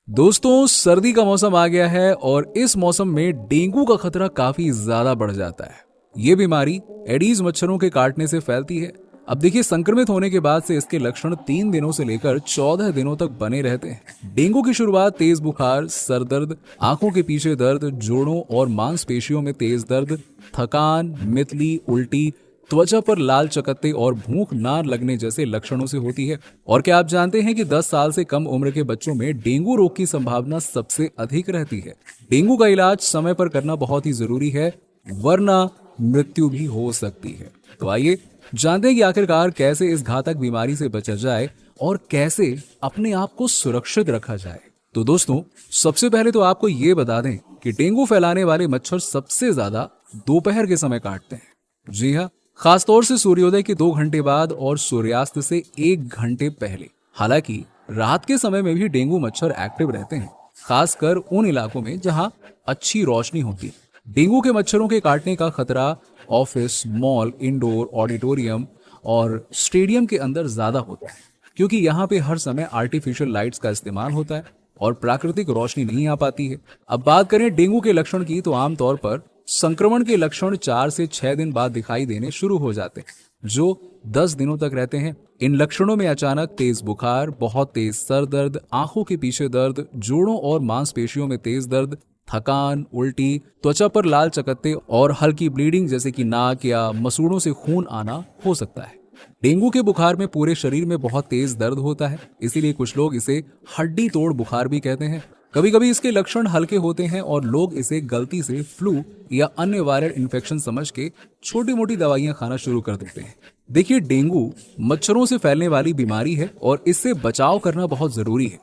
दोस्तों, सर्दी का मौसम आ गया है और इस मौसम में डेंगू का खतरा काफी ज्यादा बढ़ जाता है। ये बीमारी एडीज मच्छरों के काटने से फैलती है। अब देखिए, संक्रमित होने के बाद से इसके लक्षण 3 दिनों से लेकर 14 दिनों तक बने रहते हैं। डेंगू की शुरुआत तेज बुखार, सर दर्द, आंखों के पीछे दर्द, जोड़ों और मांसपेशियों में तेज दर्द, थकान, मितली, उल्टी, त्वचा पर लाल चकत्ते और भूख ना लगने जैसे लक्षणों से होती है। और क्या आप जानते हैं कि 10 साल से कम उम्र के बच्चों में डेंगू रोग की संभावना सबसे अधिक रहती है। डेंगू का इलाज समय पर करना बहुत ही जरूरी है, वरना मृत्यु भी हो सकती है। तो आइए जानते हैं कि आखिरकार कैसे इस घातक बीमारी से बचा जाए और कैसे अपने आप को सुरक्षित रखा जाए। तो दोस्तों, सबसे पहले तो आपको ये बता दें कि डेंगू फैलाने वाले मच्छर सबसे ज्यादा दोपहर के समय काटते हैं। जी हाँ, खासतौर से सूर्योदय के 2 घंटे बाद और सूर्यास्त से 1 घंटे पहले। हालांकि रात के समय में भी डेंगू मच्छर एक्टिव रहते हैं, खासकर उन इलाकों में जहां अच्छी रोशनी होती है। डेंगू के मच्छरों के काटने का खतरा ऑफिस, मॉल, इंडोर, ऑडिटोरियम और स्टेडियम के अंदर ज्यादा होता है, क्योंकि यहाँ पे हर समय आर्टिफिशियल लाइट्स का इस्तेमाल होता है और प्राकृतिक रोशनी नहीं आ पाती है। अब बात करें डेंगू के लक्षण की, तो आमतौर पर संक्रमण के लक्षण 4 से 6 दिन बाद दिखाई देने शुरू हो जाते हैं, जो 10 दिनों तक रहते हैं। इन लक्षणों में अचानक तेज बुखार, बहुत तेज सर दर्द, आंखों के पीछे दर्द, जोड़ों और मांसपेशियों में तेज दर्द, थकान, उल्टी, त्वचा पर लाल चकत्ते और हल्की ब्लीडिंग जैसे कि नाक या मसूड़ों से खून आना हो सकता है। डेंगू के बुखार में पूरे शरीर में बहुत तेज दर्द होता है, इसीलिए कुछ लोग इसे हड्डी तोड़ बुखार भी कहते हैं। कभी कभी इसके लक्षण हल्के होते हैं और लोग इसे गलती से फ्लू या अन्य वायरल इन्फेक्शन समझ के छोटी मोटी दवाइयां खाना शुरू कर देते हैं। देखिए, डेंगू मच्छरों से फैलने वाली बीमारी है और इससे बचाव करना बहुत जरूरी है।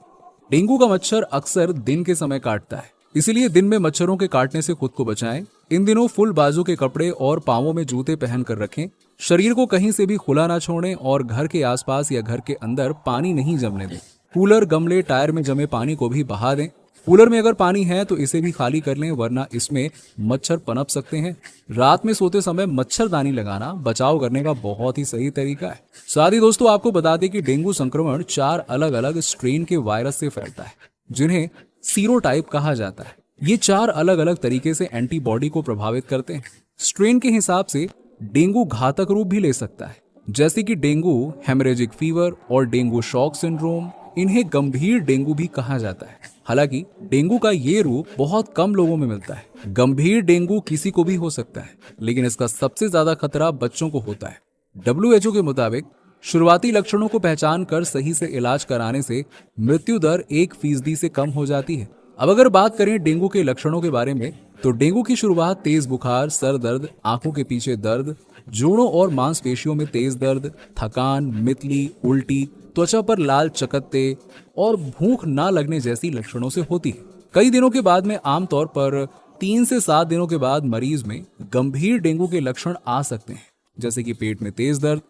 डेंगू का मच्छर अक्सर दिन के समय काटता है, इसीलिए दिन में मच्छरों के काटने से खुद को बचाएं। इन दिनों फुल बाजू के कपड़े और पांवों में जूते पहन कर रखें। शरीर को कहीं से भी खुला ना छोड़ें और घर के आसपास या घर के अंदर पानी नहीं जमने दें। कूलर, गमले, टायर में जमे पानी को भी बहा दें। कूलर में अगर पानी है तो इसे भी खाली कर लें, वरना इसमें मच्छर पनप सकते हैं। रात में सोते समय मच्छरदानी लगाना बचाव करने का बहुत ही सही तरीका है। साथ ही दोस्तों, आपको बता दें कि डेंगू संक्रमण 4 अलग अलग स्ट्रेन के वायरस से फैलता है, जिन्हें सीरोटाइप कहा जाता है। ये 4 अलग अलग तरीके से एंटीबॉडी को प्रभावित करते हैं। स्ट्रेन के हिसाब से डेंगू घातक रूप भी ले सकता है, जैसे कि डेंगू हेमरेजिक फीवर और डेंगू शॉक सिंड्रोम। इन्हें गंभीर डेंगू भी कहा जाता है। हालांकि डेंगू का ये रूप बहुत कम लोगों में मिलता है। गंभीर डेंगू किसी को भी हो सकता है, लेकिन इसका सबसे ज्यादा खतरा बच्चों को होता है। WHO के मुताबिक शुरुआती लक्षणों को पहचान कर सही से इलाज कराने से मृत्यु दर 1% से कम हो जाती है। अब अगर बात करें डेंगू के लक्षणों के बारे में, तो डेंगू की शुरुआत तेज बुखार, सर दर्द, आंखों के पीछे दर्द, जोड़ों और मांसपेशियों में तेज दर्द, थकान, मितली, उल्टी, त्वचा पर लाल चकत्ते और भूख ना लगने जैसी लक्षणों से होती है। कई दिनों के बाद में, आमतौर पर 3 से 7 दिनों के बाद, मरीज में गंभीर डेंगू के लक्षण आ सकते हैं, जैसे कि पेट में तेज दर्द,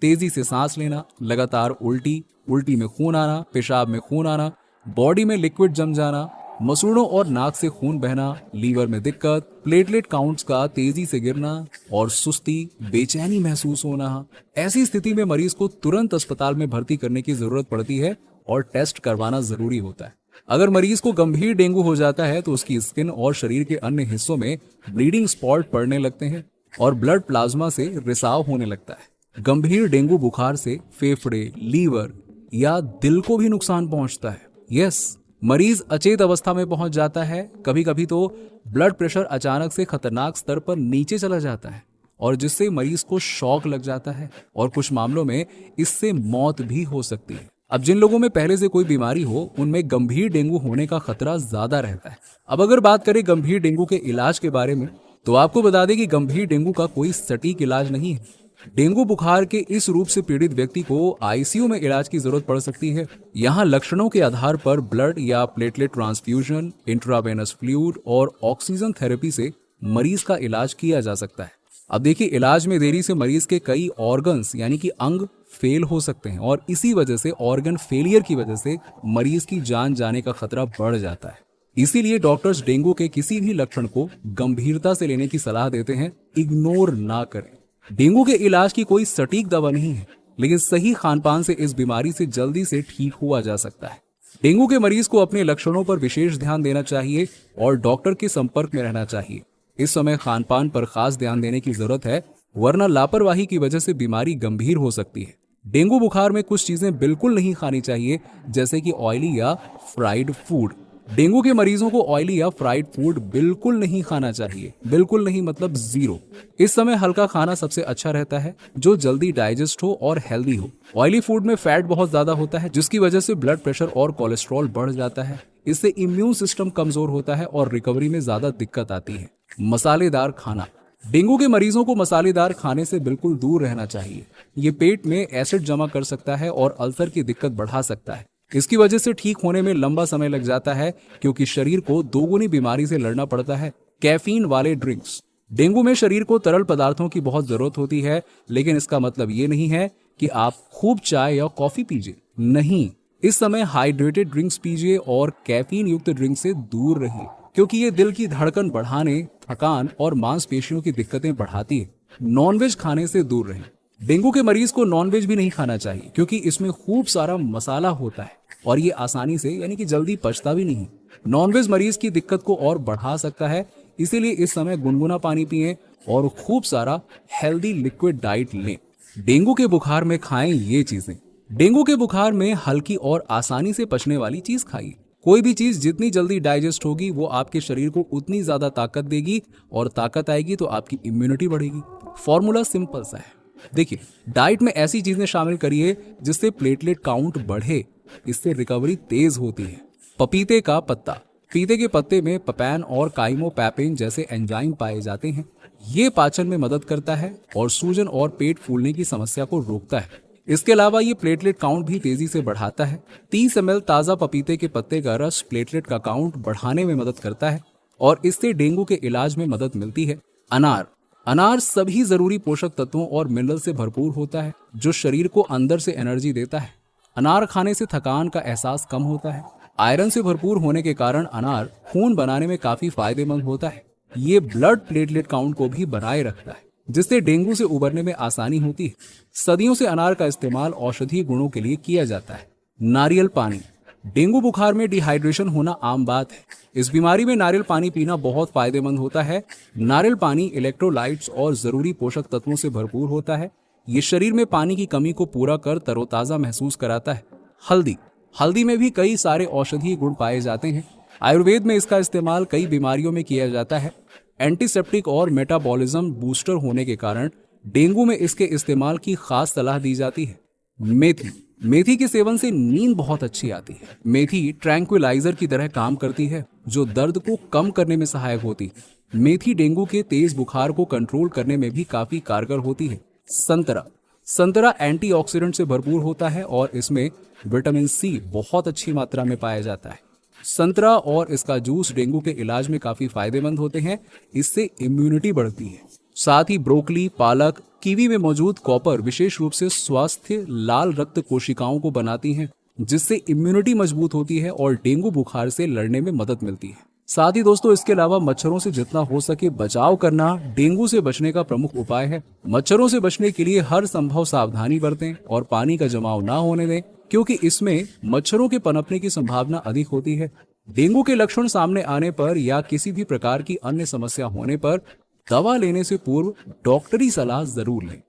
तेजी से सांस लेना, लगातार उल्टी, उल्टी में खून आना, पेशाब में खून आना, बॉडी में लिक्विड जम जाना, मसूड़ों और नाक से खून बहना, लीवर में दिक्कत, प्लेटलेट काउंट्स का तेजी से गिरना और सुस्ती, बेचैनी महसूस होना। ऐसी स्थिति में मरीज को तुरंत अस्पताल में भर्ती करने की जरूरत पड़ती है और टेस्ट करवाना जरूरी होता है। अगर मरीज को गंभीर डेंगू हो जाता है तो उसकी स्किन और शरीर के अन्य हिस्सों में ब्लीडिंग स्पॉट पड़ने लगते हैं और ब्लड प्लाज्मा से रिसाव होने लगता है। गंभीर डेंगू बुखार से फेफड़े, लीवर या दिल को भी नुकसान पहुंचता है। यस, मरीज अचेत अवस्था में पहुंच जाता है। कभी कभी तो ब्लड प्रेशर अचानक से खतरनाक स्तर पर नीचे चला जाता है, और जिससे मरीज को शॉक लग जाता है और कुछ मामलों में इससे मौत भी हो सकती है। अब जिन लोगों में पहले से कोई बीमारी हो, उनमें गंभीर डेंगू होने का खतरा ज्यादा रहता है। अब अगर बात करें गंभीर डेंगू के इलाज के बारे में, तो आपको बता दें कि गंभीर डेंगू का कोई सटीक इलाज नहीं है। डेंगू बुखार के इस रूप से पीड़ित व्यक्ति को आईसीयू में इलाज की जरूरत पड़ सकती है। यहाँ लक्षणों के आधार पर ब्लड या प्लेटलेट ट्रांसफ्यूजन, इंट्रावेनस फ्लूइड और ऑक्सीजन थेरेपी से मरीज का इलाज किया जा सकता है। अब देखिए, इलाज में देरी से मरीज के कई ऑर्गन्स यानी कि अंग फेल हो सकते हैं, और इसी वजह से, ऑर्गन फेलियर की वजह से, मरीज की जान जाने का खतरा बढ़ जाता है। इसीलिए डॉक्टर्स डेंगू के किसी भी लक्षण को गंभीरता से लेने की सलाह देते हैं, इग्नोर ना करें। डेंगू के इलाज की कोई सटीक दवा नहीं है, लेकिन सही खान पान से इस बीमारी से जल्दी से ठीक हुआ जा सकता है। डेंगू के मरीज को अपने लक्षणों पर विशेष ध्यान देना चाहिए और डॉक्टर के संपर्क में रहना चाहिए। इस समय खान पान पर खास ध्यान देने की जरूरत है, वरना लापरवाही की वजह से बीमारी गंभीर हो सकती है। डेंगू बुखार में कुछ चीजें बिल्कुल नहीं खानी चाहिए, जैसे कि ऑयली या फ्राइड फूड। डेंगू के मरीजों को ऑयली या फ्राइड फूड बिल्कुल नहीं खाना चाहिए, बिल्कुल नहीं मतलब जीरो। इस समय हल्का खाना सबसे अच्छा रहता है, जो जल्दी डाइजेस्ट हो और हेल्दी हो। ऑयली फूड में फैट बहुत ज्यादा होता है, जिसकी वजह से ब्लड प्रेशर और कोलेस्ट्रॉल बढ़ जाता है। इससे इम्यून सिस्टम कमजोर होता है और रिकवरी में ज्यादा दिक्कत आती है। मसालेदार खाना, डेंगू के मरीजों को मसालेदार खाने से बिल्कुल दूर रहना चाहिए। ये पेट में एसिड जमा कर सकता है और अल्सर की दिक्कत बढ़ा सकता है। इसकी वजह से ठीक होने में लंबा समय लग जाता है, क्योंकि शरीर को दोगुनी बीमारी से लड़ना पड़ता है। कैफीन वाले ड्रिंक्स, डेंगू में शरीर को तरल पदार्थों की बहुत जरूरत होती है, लेकिन इसका मतलब ये नहीं है कि आप खूब चाय या कॉफी पीजिए। नहीं, इस समय हाइड्रेटेड ड्रिंक्स पीजिए और कैफीन युक्त ड्रिंक से दूर रहिए, क्योंकि ये दिल की धड़कन बढ़ाने, थकान और मांसपेशियों की दिक्कतें बढ़ाती है। नॉनवेज खाने से दूर रहें। डेंगू के मरीज को नॉनवेज भी नहीं खाना चाहिए, क्योंकि इसमें खूब सारा मसाला होता है और ये आसानी से यानी कि जल्दी पचता भी नहीं। नॉनवेज मरीज की दिक्कत को और बढ़ा सकता है, इसीलिए इस समय गुनगुना पानी पिएं और खूब सारा हेल्दी लिक्विड डाइट लें। डेंगू के बुखार में खाएं ये चीजें। डेंगू के बुखार में हल्की और आसानी से पचने वाली चीज खाइए। कोई भी चीज जितनी जल्दी डाइजेस्ट होगी वो आपके शरीर को उतनी ज्यादा ताकत देगी, और ताकत आएगी तो आपकी इम्यूनिटी बढ़ेगी। फॉर्मूला सिंपल सा है। देखिए, डाइट में ऐसी चीजें शामिल करिए जिससे प्लेटलेट काउंट बढ़े, इससे रिकवरी तेज होती है। पपीते का पत्ता, पपीते के पत्ते में पपैन और काइमोपैपिन जैसे एंजाइम पाए जाते हैं। ये पाचन में मदद करता है और सूजन और पेट फूलने की समस्या को रोकता है। इसके अलावा ये प्लेटलेट काउंट भी तेजी से बढ़ाता है। 30 ml ताजा पपीते के पत्ते का रस प्लेटलेट का काउंट बढ़ाने में मदद करता है और इससे डेंगू के इलाज में मदद मिलती है। अनार, अनार सभी जरूरी पोषक तत्वों और मिनरल से भरपूर होता है, जो शरीर को अंदर से एनर्जी देता है। अनार खाने से थकान का एहसास कम होता है। आयरन से भरपूर होने के कारण अनार खून बनाने में काफी फायदेमंद होता है। ये ब्लड प्लेटलेट काउंट को भी बनाए रखता है, जिससे डेंगू से उबरने में आसानी होती है। सदियों से अनार का इस्तेमाल औषधीय गुणों के लिए किया जाता है। नारियल पानी, डेंगू बुखार में डिहाइड्रेशन होना आम बात है। इस बीमारी में नारियल पानी पीना बहुत फायदेमंद होता है। नारियल पानी इलेक्ट्रोलाइट्स और जरूरी पोषक तत्वों से भरपूर होता है। ये शरीर में पानी की कमी को पूरा कर तरोताजा महसूस कराता है। हल्दी, हल्दी में भी कई सारे औषधीय गुण पाए जाते हैं। आयुर्वेद में इसका इस्तेमाल कई बीमारियों में किया जाता है। एंटीसेप्टिक और मेटाबॉलिज्म बूस्टर होने के कारण डेंगू में इसके इस्तेमाल की खास सलाह दी जाती है। मेथी, मेथी के सेवन से नींद बहुत अच्छी आती है। मेथी ट्रैंक्विलाइजर की तरह काम करती है, जो दर्द को कम करने में सहायक होती है। मेथी डेंगू के तेज बुखार को कंट्रोल करने में भी काफी कारगर होती है। संतरा, संतरा एंटीऑक्सीडेंट से भरपूर होता है और इसमें विटामिन सी बहुत अच्छी मात्रा में पाया जाता है। संतरा और इसका जूस डेंगू के इलाज में काफी फायदेमंद होते हैं, इससे इम्यूनिटी बढ़ती है। साथ ही ब्रोकली, पालक, कीवी में मौजूद कॉपर विशेष रूप से स्वास्थ्य लाल रक्त कोशिकाओं को बनाती हैं, जिससे इम्यूनिटी मजबूत होती है और डेंगू बुखार से लड़ने में मदद मिलती है। साथ ही दोस्तों, इसके अलावा मच्छरों से जितना हो सके बचाव करना डेंगू से बचने का प्रमुख उपाय है। मच्छरों से बचने के लिए हर संभव सावधानी बरतें और पानी का जमाव ना होने दें, क्योंकि इसमें मच्छरों के पनपने की संभावना अधिक होती है। डेंगू के लक्षण सामने आने पर या किसी भी प्रकार की अन्य समस्या होने पर दवा लेने से पूर्व डॉक्टरी सलाह जरूर लें।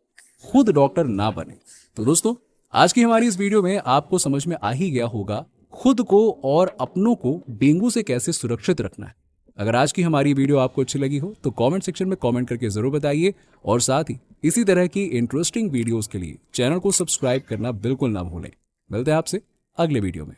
खुद डॉक्टर ना बने। तो दोस्तों, आज की हमारी इस वीडियो में आपको समझ में आ ही गया होगा खुद को और अपनों को डेंगू से कैसे सुरक्षित रखना है। अगर आज की हमारी वीडियो आपको अच्छी लगी हो तो कमेंट सेक्शन में कमेंट करके जरूर बताइए, और साथ ही इसी तरह की इंटरेस्टिंग वीडियोस के लिए चैनल को सब्सक्राइब करना बिल्कुल ना भूलें। मिलते हैं आपसे अगले वीडियो में।